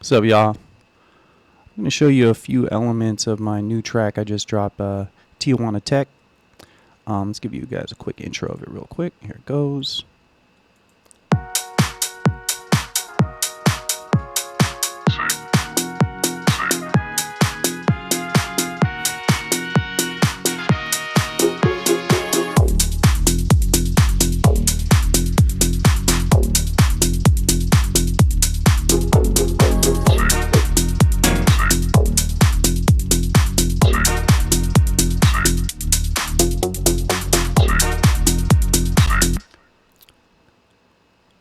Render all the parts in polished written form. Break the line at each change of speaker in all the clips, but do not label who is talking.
What's up, y'all? I'm going to show you a few elements of my new track I just dropped, Tijuana Tech. Let's give you guys a quick intro of it real quick. Here it goes.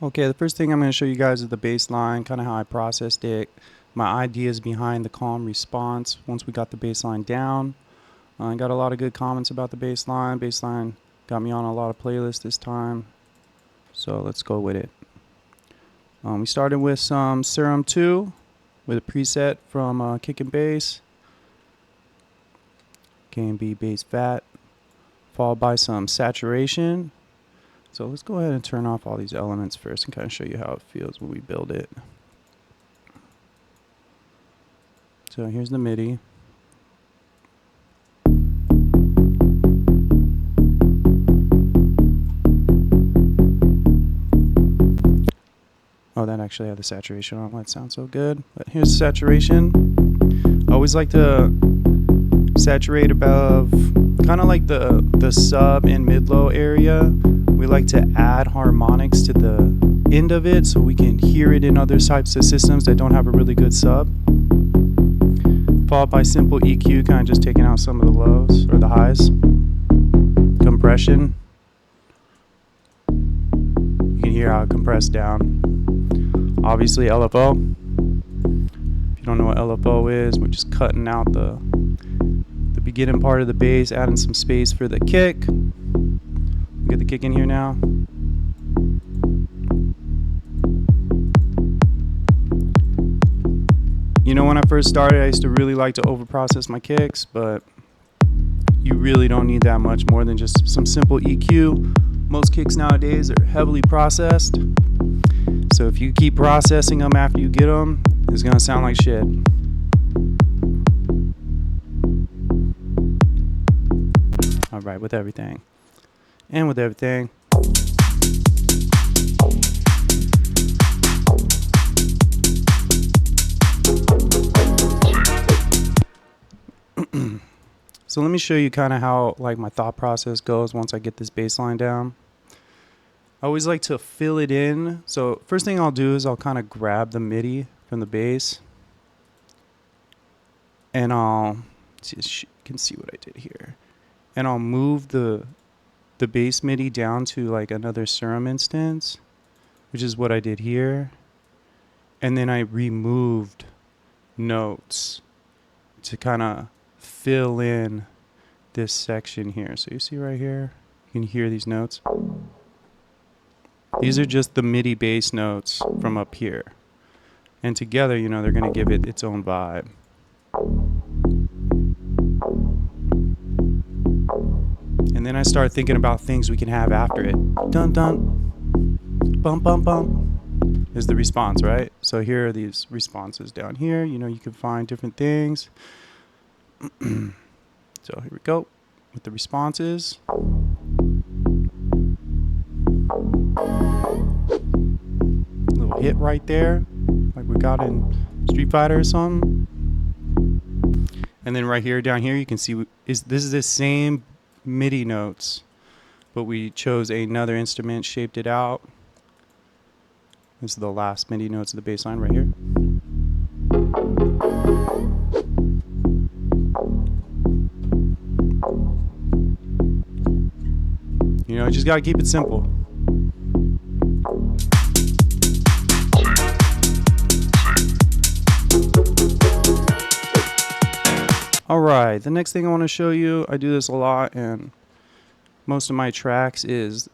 Okay, the first thing I'm going to show you guys is the bass line, kind of how I processed it, my ideas behind the calm response once we got the bass line down. I got a lot of good comments about the bass line. Bass line got me on a lot of playlists this time, so let's go with it. We started with some Serum 2 with a preset from Kick and Bass, K&B Bass Fat, followed by some Saturation. So let's go ahead and turn off all these elements first and kind of show you how it feels when we build it. So here's the MIDI. Oh, that actually had the saturation on. Why it sounds so good. But here's the saturation. I always like to saturate above, kind of like the sub and mid-low area. We like to add harmonics to the end of it so we can hear it in other types of systems that don't have a really good sub. Followed by simple EQ, kind of just taking out some of the lows or the highs. Compression. You can hear how it compressed down. Obviously LFO. If you don't know what LFO is, we're just cutting out the beginning part of the bass, adding some space for the kick. Get the kick in here now. You know, when I first started, I used to really like to overprocess my kicks, but you really don't need that much more than just some simple EQ. Most kicks nowadays are heavily processed, so if you keep processing them after you get them, it's gonna sound like shit. Alright, with everything. And with everything. So let me show you kind of how like my thought process goes once I get this bass line down. I always like to fill it in. So first thing I'll do is I'll kind of grab the MIDI from the bass, and I'll see, you can see what I did here, and I'll move the bass MIDI down to like another Serum instance, which is what I did here, and then I removed notes to kind of fill in this section here. So you see right here, you can hear these notes. These are just the MIDI bass notes from up here, and together, you know, they're going to give it its own vibe. And then I start thinking about things we can have after it. Dun dun, bump bump bump is the response, right? So here are these responses down here. You know, you can find different things. So here we go with the responses. Little hit right there, like we got in Street Fighter or something. And then right here, down here, you can see this is the same MIDI notes, but we chose another instrument, shaped it out. This is the last MIDI notes of the bass line right here. You know, you just gotta keep it simple. Alright, the next thing I want to show you, I do this a lot and most of my tracks, is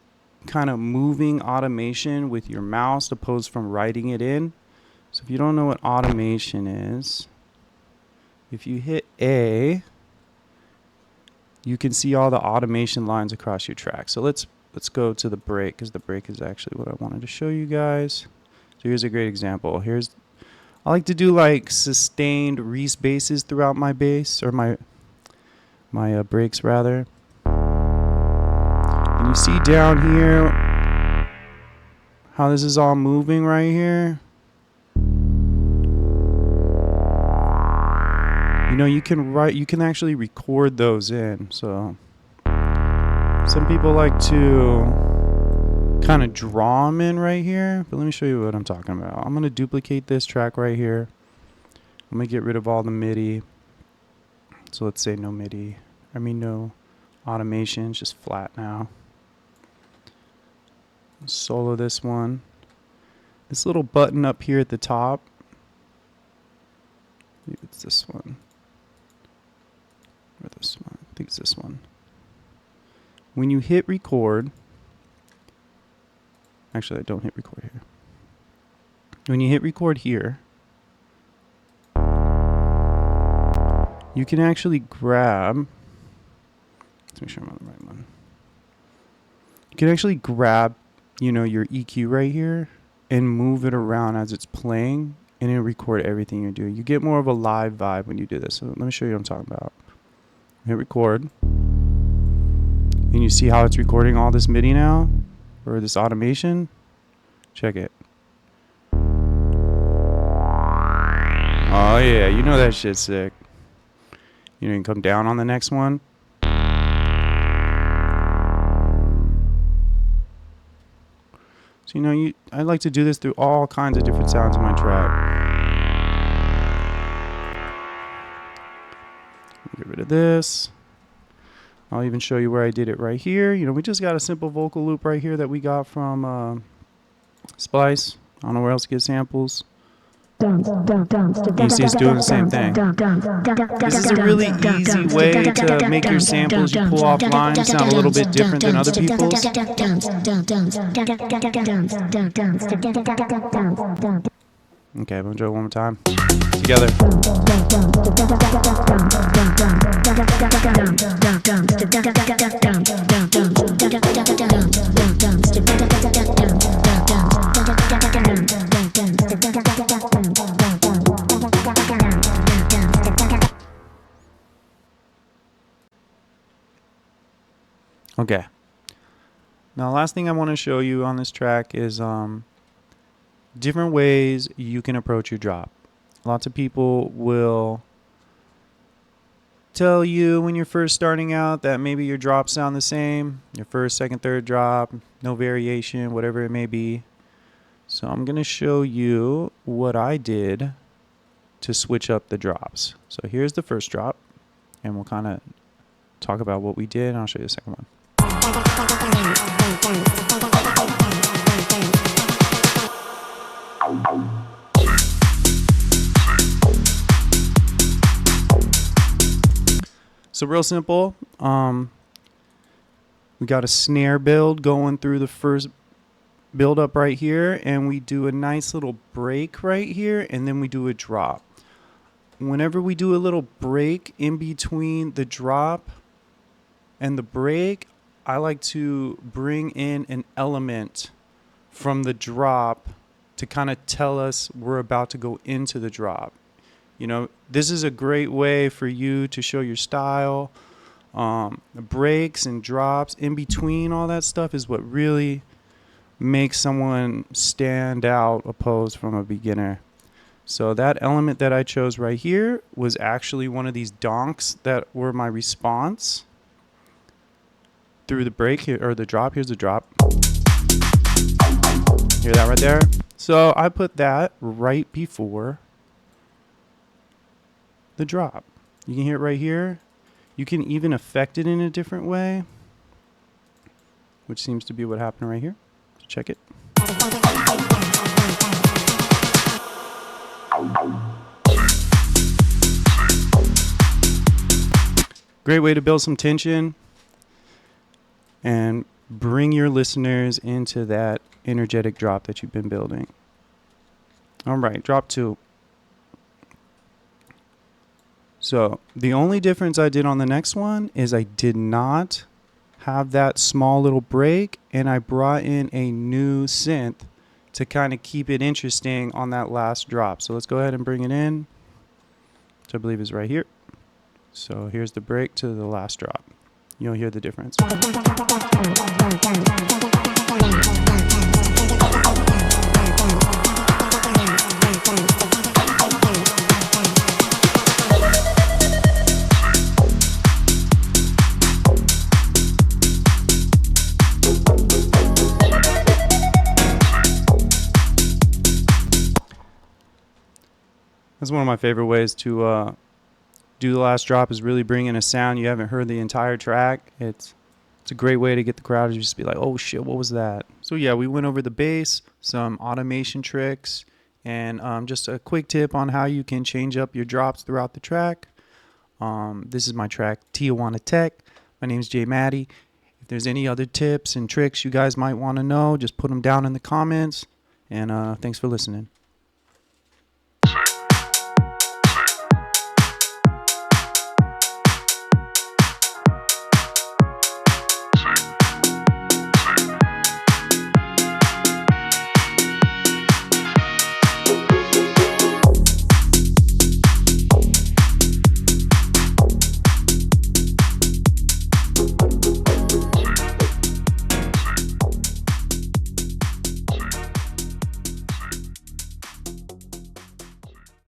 kind of moving automation with your mouse opposed from writing it in. So if you don't know what automation is, if you hit A, you can see all the automation lines across your track. So let's go to the break, because the break is actually what I wanted to show you guys. So here's a great example. Here's I like to do like sustained Reese basses throughout my bass, or my breaks rather. And you see down here how this is all moving right here. You know, you can actually record those in. So some people like to kind of draw them in right here, but let me show you what I'm talking about. I'm going to duplicate this track right here. I'm going to get rid of all the MIDI. So let's say no MIDI. I mean no automation, it's just flat now. Solo this one. This little button up here at the top. Maybe it's this one. Or this one. I think it's this one. When you hit record, actually I don't hit record here. When you hit record here, you can actually grab, let's make sure I'm on the right one. You can actually grab, you know, your EQ right here and move it around as it's playing, and it'll record everything you're doing. You get more of a live vibe when you do this. So let me show you what I'm talking about. Hit record, and you see how it's recording all this MIDI now, or this automation. Check it. Oh yeah, you know that shit's sick. You can come down on the next one. So you know, I like to do this through all kinds of different sounds in my track. Get rid of this. I'll even show you where I did it right here. You know, we just got a simple vocal loop right here that we got from Splice. I don't know where else to get samples. You see it's doing the same thing. This is a really easy way to make your samples you pull offline sound a little bit different than other people's. Okay, I'm gonna do it one more time. Together. Okay. Now, last thing I want to show you on this track is different ways you can approach your drop. Lots of people will tell you when you're first starting out that maybe your drops sound the same, your first, second, third drop, no variation, whatever it may be. So I'm going to show you what I did to switch up the drops. So here's the first drop, and we'll kind of talk about what we did, and I'll show you the second one. So real simple. We got a snare build going through the first build up right here, and we do a nice little break right here, and then we do a drop. Whenever we do a little break in between the drop and the break, I like to bring in an element from the drop to kind of tell us we're about to go into the drop. You know, this is a great way for you to show your style. Breaks and drops in between all that stuff is what really makes someone stand out opposed from a beginner. So that element that I chose right here was actually one of these donks that were my response through the break here, or the drop. Here's the drop. Hear that right there? So I put that right before the drop. You can hear it right here. You can even affect it in a different way, which seems to be what happened right here. So check it. Great way to build some tension and bring your listeners into that energetic drop that you've been building. All right, drop 2. So the only difference I did on the next one is I did not have that small little break, and I brought in a new synth to kind of keep it interesting on that last drop. So let's go ahead and bring it in, which I believe is right here. So here's the break to the last drop. You'll hear the difference. That's one of my favorite ways to do the last drop, is really bring in a sound you haven't heard the entire track. It's a great way to get the crowd to just be like, oh shit, what was that? So yeah, we went over the bass, some automation tricks, and just a quick tip on how you can change up your drops throughout the track. This is my track, Tijuana Tech. My name is JMADI. If there's any other tips and tricks you guys might want to know, just put them down in the comments. And thanks for listening.